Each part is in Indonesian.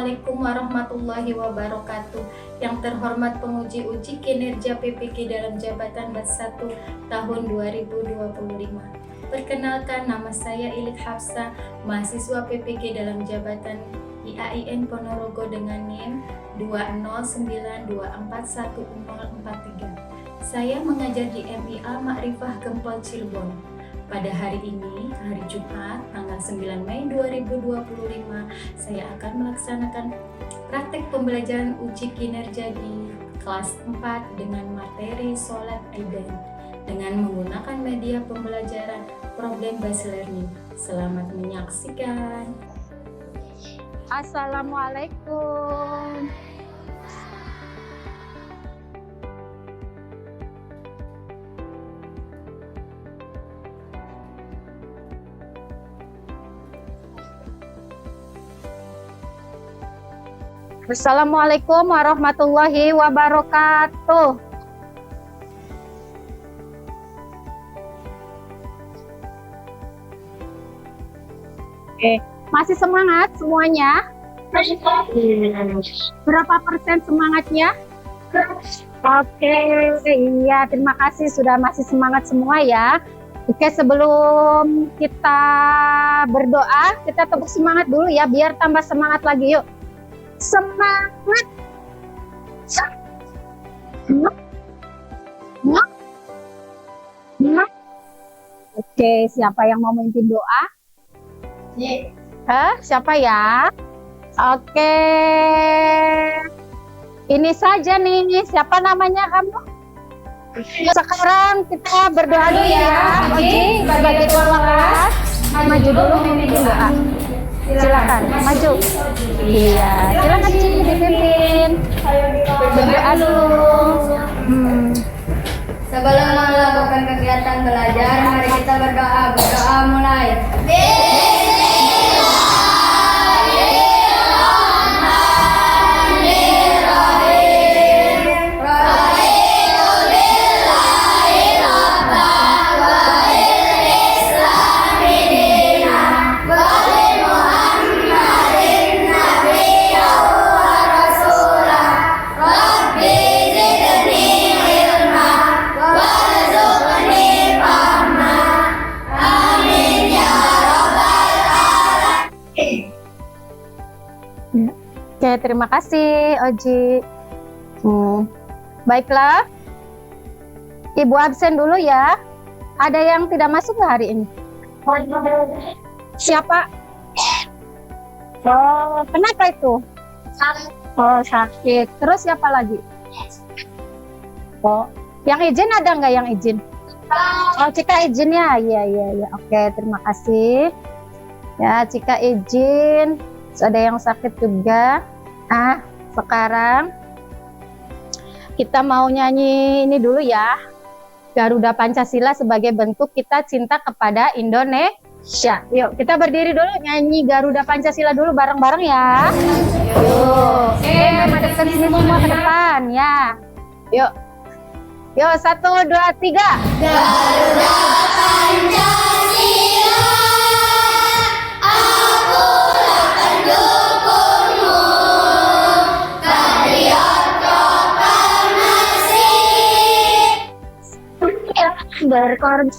Assalamualaikum warahmatullahi wabarakatuh. Yang terhormat penguji-uji kinerja PPK dalam jabatan Bat 1 tahun 2025. Perkenalkan, nama saya Ilit Hafsa, mahasiswa PPK dalam jabatan IAIN Ponorogo dengan NIM 209241043. Saya mengajar di MIA Makrifah Gempol Cirebon. Pada hari ini, hari Jumat, tanggal 9 Mei 2025, saya akan melaksanakan praktek pembelajaran uji kinerja di kelas 4 dengan materi Sholat Aidain dengan menggunakan media pembelajaran Problem Based Learning. Selamat menyaksikan. Assalamualaikum. Assalamualaikum warahmatullahi wabarakatuh. Oke, masih semangat semuanya? Berapa persen semangatnya? Oke, iya, terima kasih sudah masih semangat semua ya. Oke, sebelum kita berdoa, kita tepuk semangat dulu ya, biar tambah semangat lagi. Yuk, semangat. Oke, siapa yang mau memimpin doa? Siapa ya? Oke, ini saja nih, siapa namanya kamu? Sekarang kita berdoa dulu ya. Oke, sebagai tuan kelas, maju dulu memimpin doa. Silakan, maju. Iya, silakan Ci, dipimpin. Berdoa dulu. Sebelum melakukan kegiatan belajar, mari kita berdoa. Berdoa mulai. Oke, terima kasih Oji. Baiklah, Ibu absen dulu ya. Ada yang tidak masuk nggak hari ini? Siapa? Oh, kenapa itu? Oh, sakit. Terus siapa lagi? Oh, yang izin ada nggak yang izin? Oh, Cika izin ya? Iya. Oke, terima kasih. Ya, Cika izin. Terus ada yang sakit juga. Sekarang kita mau nyanyi ini dulu ya. Garuda Pancasila sebagai bentuk kita cinta kepada Indonesia. Yuk, kita berdiri dulu nyanyi Garuda Pancasila dulu bareng-bareng ya. Yuk. Oke, madepkan sini semua ke depan ya. Yuk. Yuk, 1, 2, 3. Garuda Pancasila, aku akan dukungmu. Patriot proklamasi. Berkorban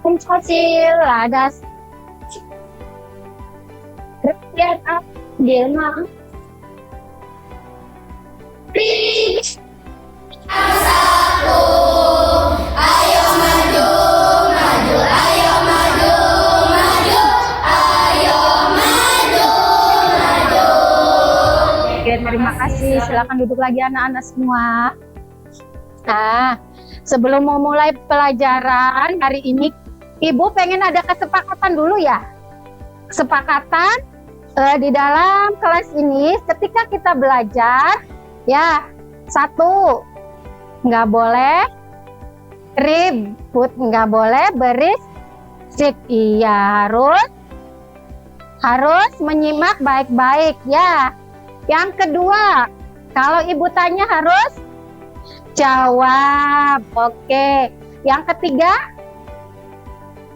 Pancasila das rakyat Dilma. Satu, ayo maju, maju, ayo maju, maju, ayo maju, maju. Oke, terima kasih. Silakan duduk lagi anak-anak semua. Nah, sebelum memulai pelajaran hari ini, Ibu pengen ada kesepakatan dulu ya. Kesepakatan di dalam kelas ini ketika kita belajar, ya, 1, nggak boleh ribut, nggak boleh berisik. Iya, harus menyimak baik-baik ya. Yang kedua, kalau Ibu tanya harus jawab. Oke. Yang ketiga,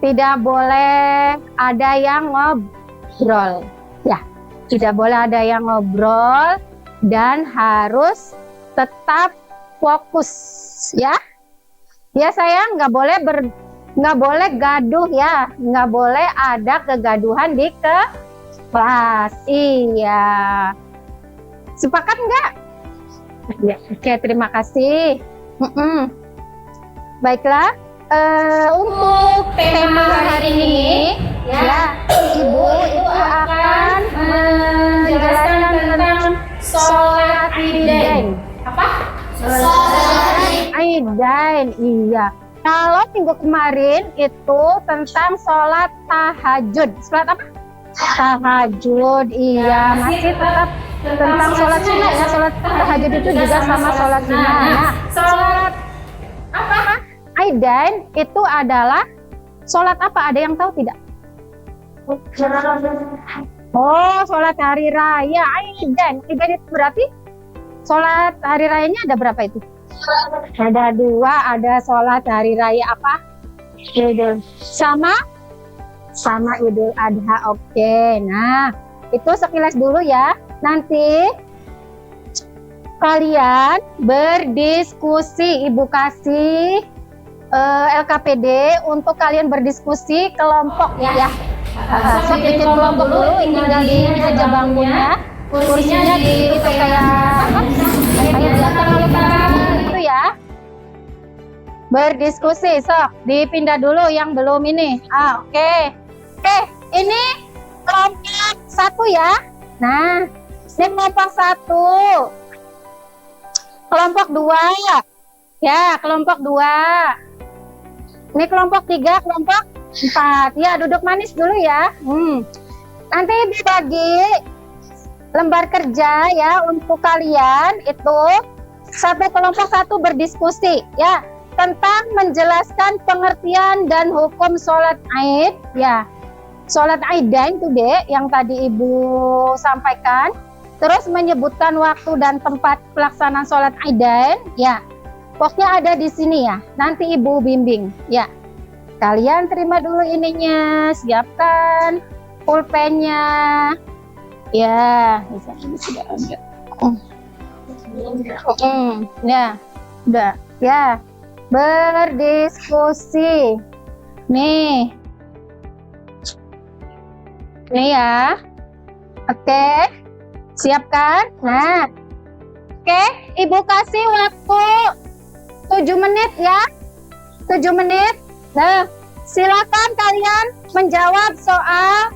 tidak boleh ada yang ngobrol. Ya, tidak boleh ada yang ngobrol dan harus tetap fokus ya. Ya sayang, nggak boleh gaduh ya, nggak boleh ada kegaduhan di kelas. Iya, sepakat nggak? Ya, oke, terima kasih. Baiklah, untuk tema hari ini ya, Ibu itu akan menjelaskan tentang sholat Idain. Apa? Idain, iya. Kalau minggu kemarin itu tentang sholat tahajud. Sholat apa? Tahajud, iya. Masih tetap tentang sholat sunnah ya. Sholat tahajud itu juga sama sholat sunnah. Nah, sholat apa? Idain itu adalah sholat apa? Ada yang tahu tidak? Oh, sholat hari raya. Idain itu berarti sholat hari rayanya ada berapa itu? Ada 2, ada sholat hari raya apa? Sama Idul Adha. Oke, nah itu sekilas dulu ya. Nanti kalian berdiskusi, Ibu kasih LKPD untuk kalian berdiskusi kelompok ya. So, bikin kelompok dulu, tinggal di aja bangkunya, kursinya di itu kayak itu ya. Berdiskusi, sok dipindah dulu yang belum ini. Oke, ini kelompok 1 ya. Nah, ini kelompok 1, kelompok 2 ya, kelompok 2. Ini kelompok 3, kelompok 4. Ya, duduk manis dulu ya. Nanti dibagi lembar kerja ya untuk kalian itu satu kelompok 1 berdiskusi ya tentang menjelaskan pengertian dan hukum sholat Id ya. Sholat Idain itu deh yang tadi Ibu sampaikan. Terus menyebutkan waktu dan tempat pelaksanaan sholat Idain ya. Pokoknya ada di sini ya. Nanti Ibu bimbing ya. Kalian terima dulu ininya, siapkan pulpennya. Ya, ini sudah ada. Ya, udah. Ya, berdiskusi. Nih ya. Oke, siapkan. Nah, oke, Ibu kasih waktu 7 menit ya. 7 menit. Nah, silakan kalian menjawab soal,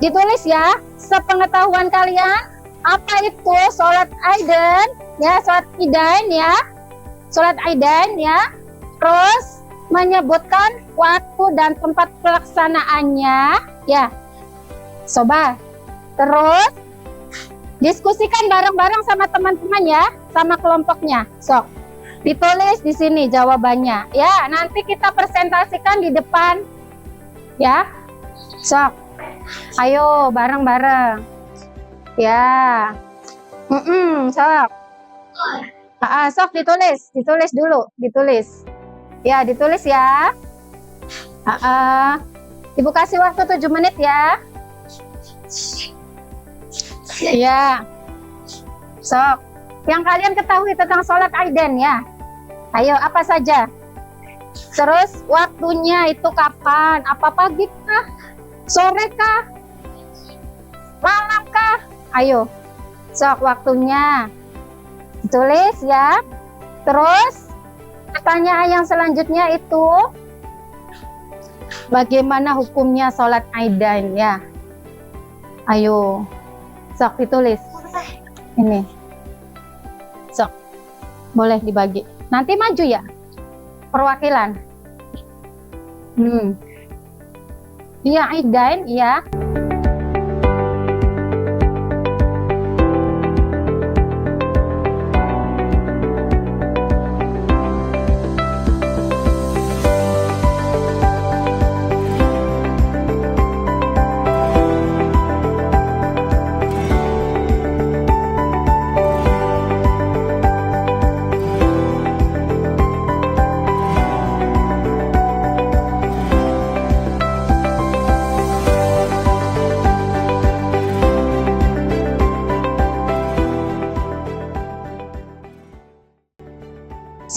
ditulis ya, sepengetahuan kalian apa itu sholat Idain ya, sholat Idain ya, sholat Idain ya. Terus menyebutkan waktu dan tempat pelaksanaannya ya. Coba. Terus diskusikan bareng-bareng sama teman-teman ya, sama kelompoknya. Sok. Ditulis di sini jawabannya. Ya, nanti kita presentasikan di depan. Ya. Sok. Ayo bareng-bareng. Ya. Sok. Sok ditulis dulu, ditulis. Ya, ditulis ya. Ibu kasih waktu 7 menit ya. Ya. Sok. Yang kalian ketahui tentang sholat Idain ya. Ayo, apa saja? Terus waktunya itu kapan? Apa pagi kah? Sore kah? Malam kah? Ayo. Sok waktunya. Tulis ya. Terus pertanyaan yang selanjutnya itu bagaimana hukumnya sholat Idain ya. Ayo. Sok ditulis. Ini. Sok. Boleh dibagi. Nanti maju ya. Perwakilan. Iya, Idain, iya.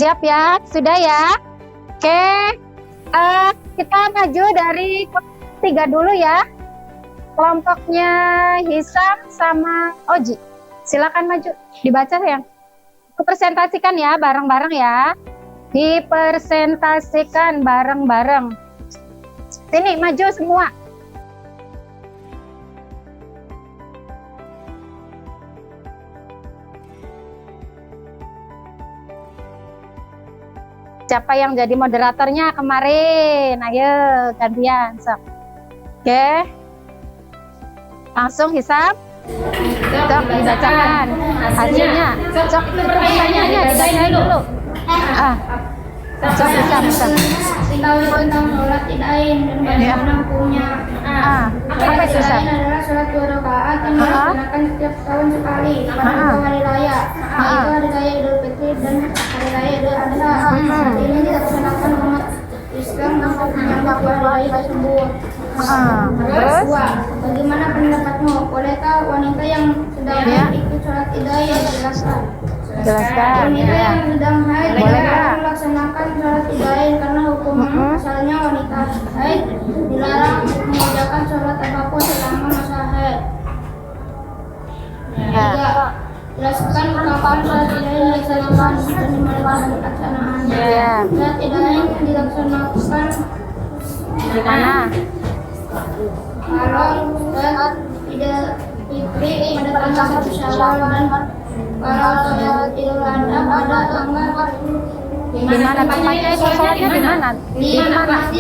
Siap ya? Sudah ya? Oke. Kita maju dari kelompok 3 dulu ya. Kelompoknya Hisam sama Oji. Silakan maju. Dibaca sayang. Presentasikan ya bareng-bareng ya. Dipresentasikan bareng-bareng. Sini maju semua. Siapa yang jadi moderatornya kemarin? Ayo gantian. Sok. Oke. Langsung Hisam. Sok dibacakan hasilnya. Sok pertanyaannya dibacain dulu. Sok Hisam. Tahu tentang sholat idain dan bagaimana hukumnya. Apa itu Hisam? Idain adalah sholat 2 rakaat yang dilaksanakan setiap tahun sekali pada 2 hari raya, yaitu hari raya Idul Fitri dan hari raya Idul Adha. Saat ini dilaksanakan umat Islam untuk menyambut hari raya tersebut. Terus? Bagaimana pendapatmu? Bolehkah wanita yang sedang haid ikut sholat idain? Jelaskan. Wanita yang sedang haid Bolehkah? melaksanakan sholat idain karena hukum asalnya wanita haid dilarang mengerjakan sholat apapun selama masa haid. Tiga, jelaskan kapan sholat idain dilaksanakan dan di mana pelaksanaannya. Sholat idain dilaksanakan Di mana? kalau sholat Idul Fitri pada tanggal 1 Syawal dan kalau sholat Idul Adha pada tanggal Di mana tempatnya itu sholatnya di mana? Di mana?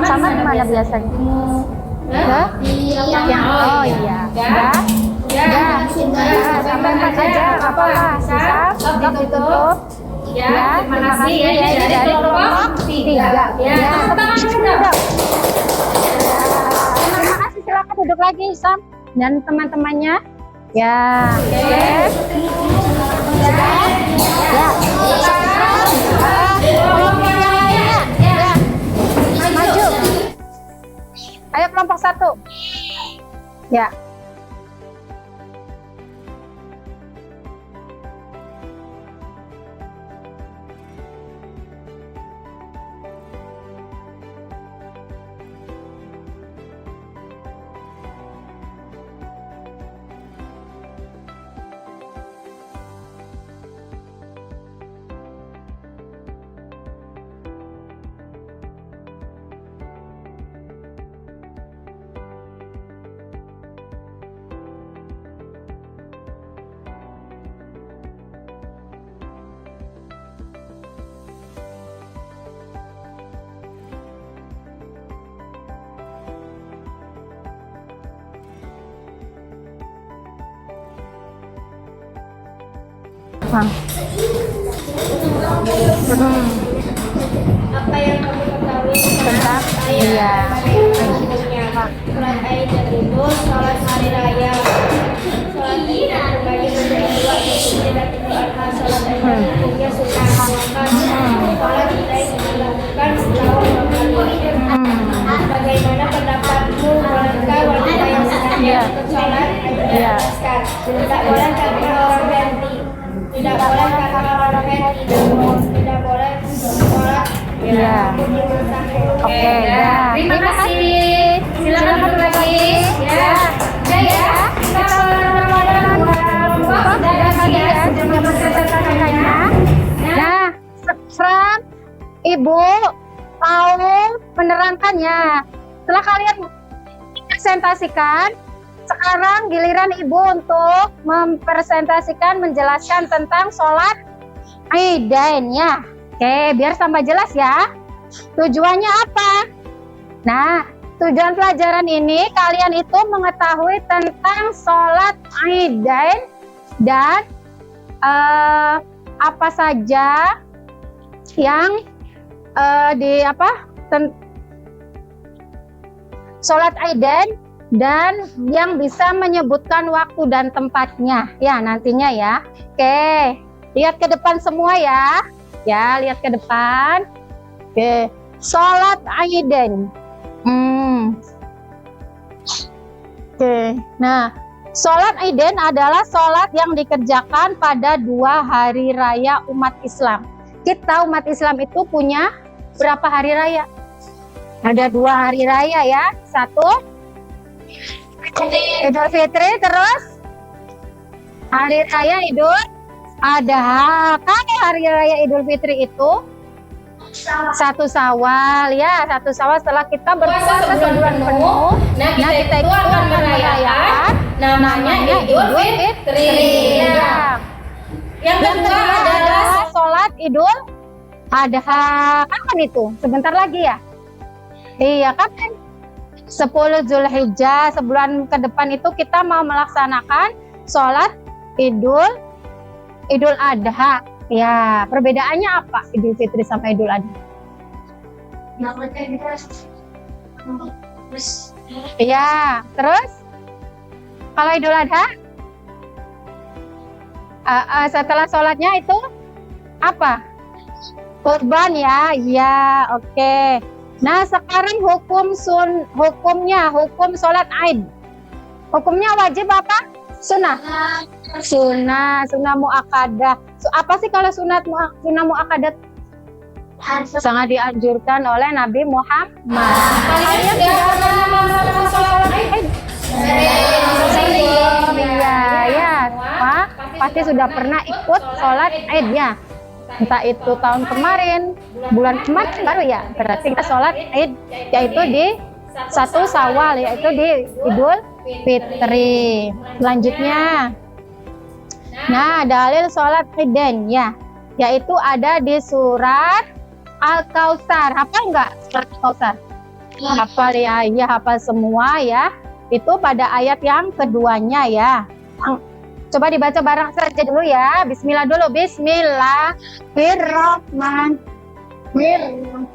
Sama di mana biasanya? Oh iya. Sampai 4 aja nggak apa-apa. Sisa tetap ditutup. Ya, terima kasih ya dari kelompok 3. Ya, tepuk tangan. Terima kasih, silakan duduk lagi Sam dan teman-temannya. Ya, oke. Ya, kelompok yang lainnya. Ya, maju. Ayo kelompok 1. Ya. Apa yang kamu ketahui Tentang iya. Sholat Id itu sholat hari raya. Sholat Id terbagi menjadi 2, yaitu Idul Adha. Sholat Id hukumnya sunnah. Sholat Id dilakukan setahun 2 kali. Bagaimana pendapatmu? Bolehkah wanita yang sedang ikut sholat dijelaskan? Tidak boleh karena orang ganti. Tidak boleh karena orang haid, tidak boleh sholat Oke, terima kasih. Silakan duduk lagi. Ya. Kita Nah, Fran, Ibu mau menerangkannya. Setelah kalian presentasikan, sekarang giliran Ibu untuk mempresentasikan, menjelaskan tentang sholat Idain ya. Oke, biar tambah jelas ya. Tujuannya apa? Nah, tujuan pelajaran ini kalian itu mengetahui tentang sholat Idain dan apa saja yang sholat Idain dan yang bisa menyebutkan waktu dan tempatnya ya nantinya ya. Oke, lihat ke depan semua ya. Ya, lihat ke depan. Oke, sholat Idain. Oke, nah sholat Idain adalah sholat yang dikerjakan pada 2 hari raya umat Islam. kita umat Islam itu punya berapa hari raya? Ada 2 hari raya ya. 1 Idul Fitri, terus hari raya Idul Adha. Kalau hari raya Idul Fitri itu 1 Syawal ya, 1 Syawal setelah kita berpuasa sebulan penuh. Nah, kita itu akan merayakan namanya Idul Fitri. Ya. Yang kedua adalah sholat Idul Adha. Kapan itu? Sebentar lagi ya? Iya, kapan? 10 Zulhijjah, sebulan ke depan itu kita mau melaksanakan sholat Idul Adha. Ya, perbedaannya apa Idul Fitri sama Idul Adha? Iya, terus kalau Idul Adha setelah sholatnya itu apa? Kurban ya, iya, oke. Nah, sekarang hukum sholat Aid. Hukumnya wajib apa? Sunnah. Sunnah muakkadah. Apa sih kalau sunnah muakkadah? Sangat dianjurkan oleh Nabi Muhammad. Kalian sudah pernah melaksanakan sholat Aid? Iya, Pak. Pasti sudah pernah ikut sholat Aid ya. Entah itu tahun kemarin, bulan kemarin baru ya. Berarti kita sholat Aid yaitu di 1 Syawal, yaitu di Idul Fitri. Selanjutnya, nah, dalil sholat Idain ya, yaitu ada di surat Al-Kautsar. Hafal nggak surat Al-Kautsar? Hafal ya, iya hafal semua ya. Itu pada ayat yang keduanya ya. Coba dibaca bareng saja dulu ya. Bismillah dulu. Bismillahirrahmanirrahim.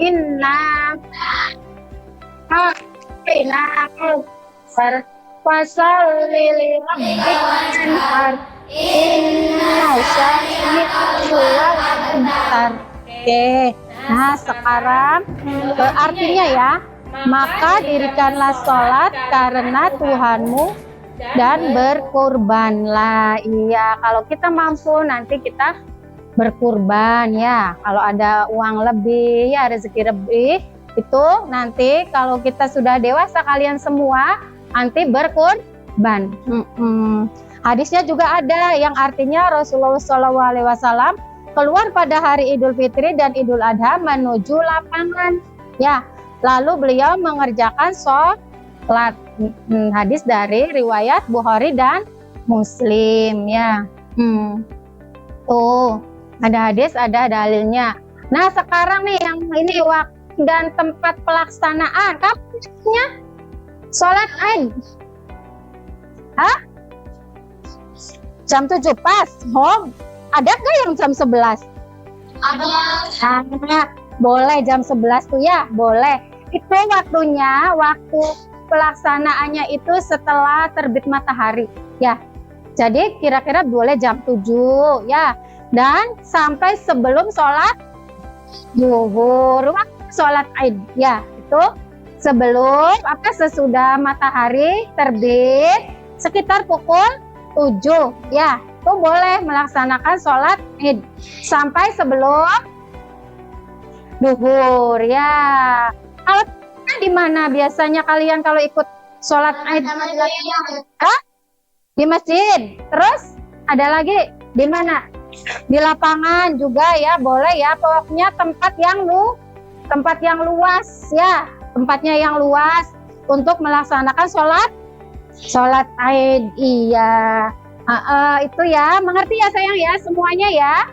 Inna fasalli lirabbika inna syani'aka wal-abtar. Oke. Nah, sekarang artinya ya, maka dirikanlah sholat karena Tuhanmu dan berkurbanlah. Iya, kalau kita mampu nanti kita berkurban ya. Kalau ada uang lebih ya, rezeki lebih, itu nanti kalau kita sudah dewasa kalian semua nanti berkurban. Hadisnya juga ada yang artinya Rasulullah SAW keluar pada hari Idul Fitri dan Idul Adha menuju lapangan ya. Lalu beliau mengerjakan sholat. Hadis dari riwayat Bukhari dan Muslim ya. Tuh, ada hadis, ada dalilnya. Nah, sekarang nih yang ini waktu dan tempat pelaksanaan. Kapannya sholat Aid? Hah? Jam 7 pas. Oh, ada nggak yang jam 11? Ada. Nah, boleh jam 11 tuh ya, boleh. Itu waktunya, waktu pelaksanaannya itu setelah terbit matahari ya. Jadi kira-kira boleh jam 7 ya. Dan sampai sebelum sholat zuhur, waktu sholat Aid ya. Itu sebelum sesudah matahari terbit sekitar pukul 7 ya. Itu boleh melaksanakan sholat Id sampai sebelum duhur ya. Kalau di mana biasanya kalian kalau ikut sholat Id? Hah? Di masjid. Terus ada lagi di mana? Di lapangan juga ya, boleh ya. Pokoknya tempat yang luas ya, tempatnya yang luas untuk melaksanakan sholat Id. Iya. Itu ya, mengerti ya sayang ya semuanya ya.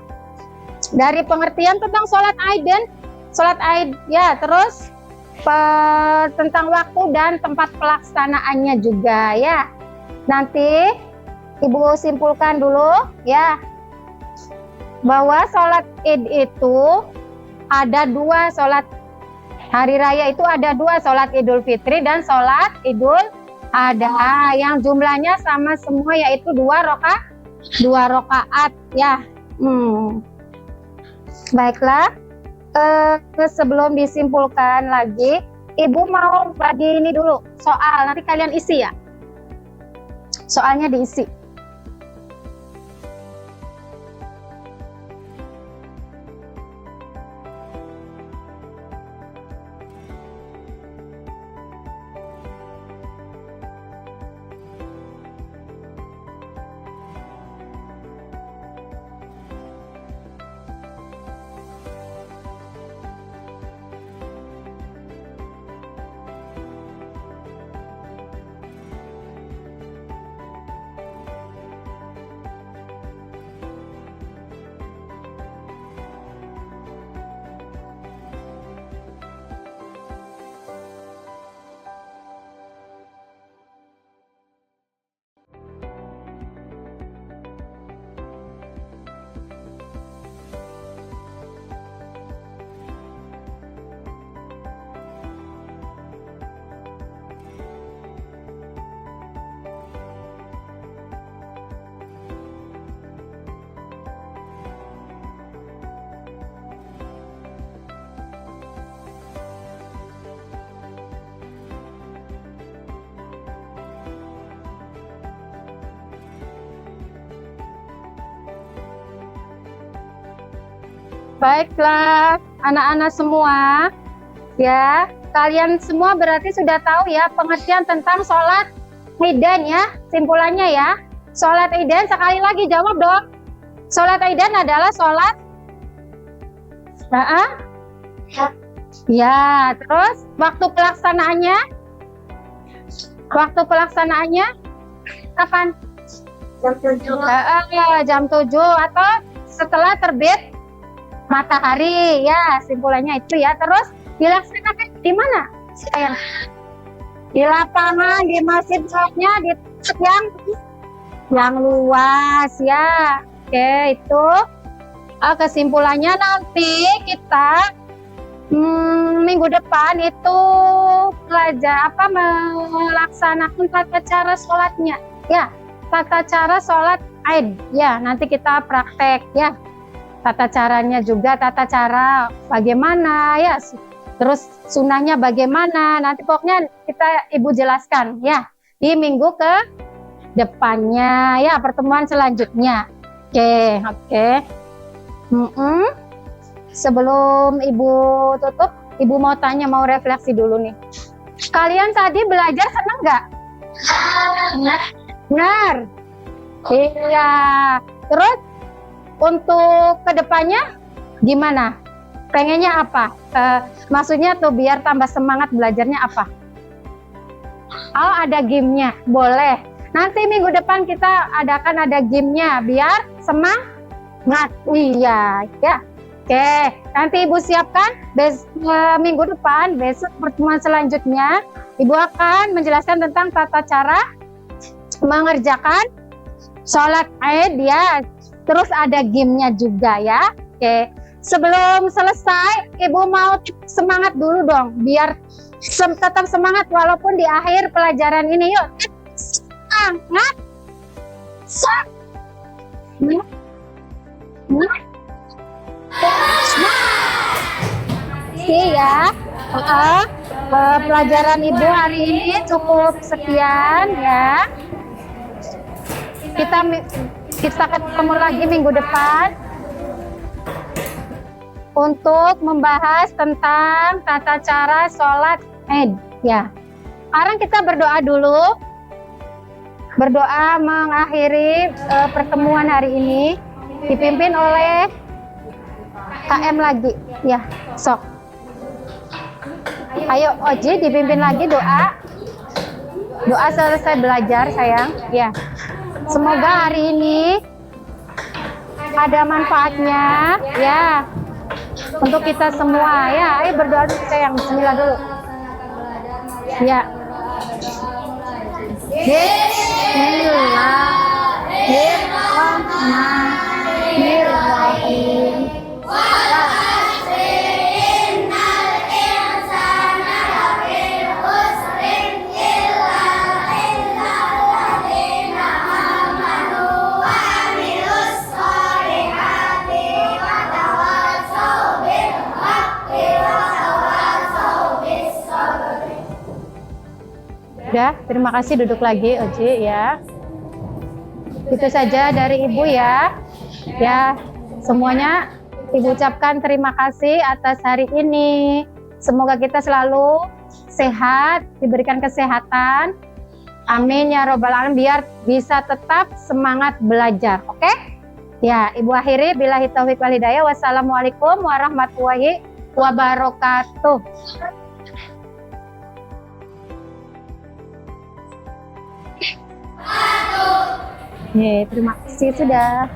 Dari pengertian tentang sholat Id dan sholat Id ya, terus tentang waktu dan tempat pelaksanaannya juga ya. Nanti Ibu simpulkan dulu ya, bahwa sholat Id itu ada 2 sholat hari raya, itu ada 2, sholat Idul Fitri dan sholat Idul Adha yang jumlahnya sama semua, yaitu 2 rakaat ya. Baiklah, sebelum disimpulkan lagi, Ibu mau bagi ini dulu soal, nanti kalian isi ya, soalnya diisi. Baiklah, anak-anak semua, ya, kalian semua berarti sudah tahu ya pengertian tentang sholat Idan ya, simpulannya ya. Sholat Idan, sekali lagi jawab dong. Sholat Idan adalah sholat ya, terus waktu pelaksanaannya? Waktu pelaksanaannya kapan? Jam 7 atau setelah terbit matahari ya, simpulannya itu ya. Terus dilaksanakan di mana? Sayang. Di lapangan, di masjid, sholatnya di tempat yang luas ya. Oke, itu kesimpulannya nanti kita minggu depan itu melaksanakan tata cara sholatnya ya, tata cara sholat Id ya, nanti kita praktek ya, tata caranya juga, tata cara bagaimana ya, terus sunahnya bagaimana, nanti pokoknya ibu jelaskan ya di minggu ke depannya ya, pertemuan selanjutnya. Oke. Sebelum ibu tutup, ibu mau tanya, mau refleksi dulu nih. Kalian tadi belajar senang nggak? Benar. Iya. Terus untuk kedepannya gimana? Pengennya apa? Maksudnya tuh biar tambah semangat belajarnya apa? Oh, ada gamenya, boleh. Nanti minggu depan kita adakan ada gamenya biar semangat. Iya, ya. Oke, nanti ibu siapkan minggu depan, besok pertemuan selanjutnya, ibu akan menjelaskan tentang tata cara mengerjakan sholat Id ya. Terus ada gamenya juga ya. Oke, sebelum selesai, ibu mau semangat dulu dong, biar tetap semangat walaupun di akhir pelajaran ini. Yuk, semangat. Ya, pelajaran ibu hari ini cukup sekian ya. Kita ketemu lagi minggu depan untuk membahas tentang tata cara sholat Id ya. Sekarang kita berdoa dulu, berdoa mengakhiri pertemuan hari ini, dipimpin oleh KM lagi ya, sok. Ayo Oji dipimpin lagi doa selesai belajar sayang ya. Semoga hari ini ada manfaatnya ya untuk kita semua ya. Ayo berdoa dulu sayang, bismillah dulu ya. Bismillahirrahmanirrahim. Udah, terima kasih, duduk lagi Oji ya. Itu saja dari ibu ya. Ya, semuanya ibu ucapkan terima kasih atas hari ini. Semoga kita selalu sehat, diberikan kesehatan. Amin ya robbal alamin, biar bisa tetap semangat belajar. Oke? Ya, ibu akhiri billahi taufiq wal hidayah. Wassalamualaikum warahmatullahi wabarakatuh. Terima kasih sudah.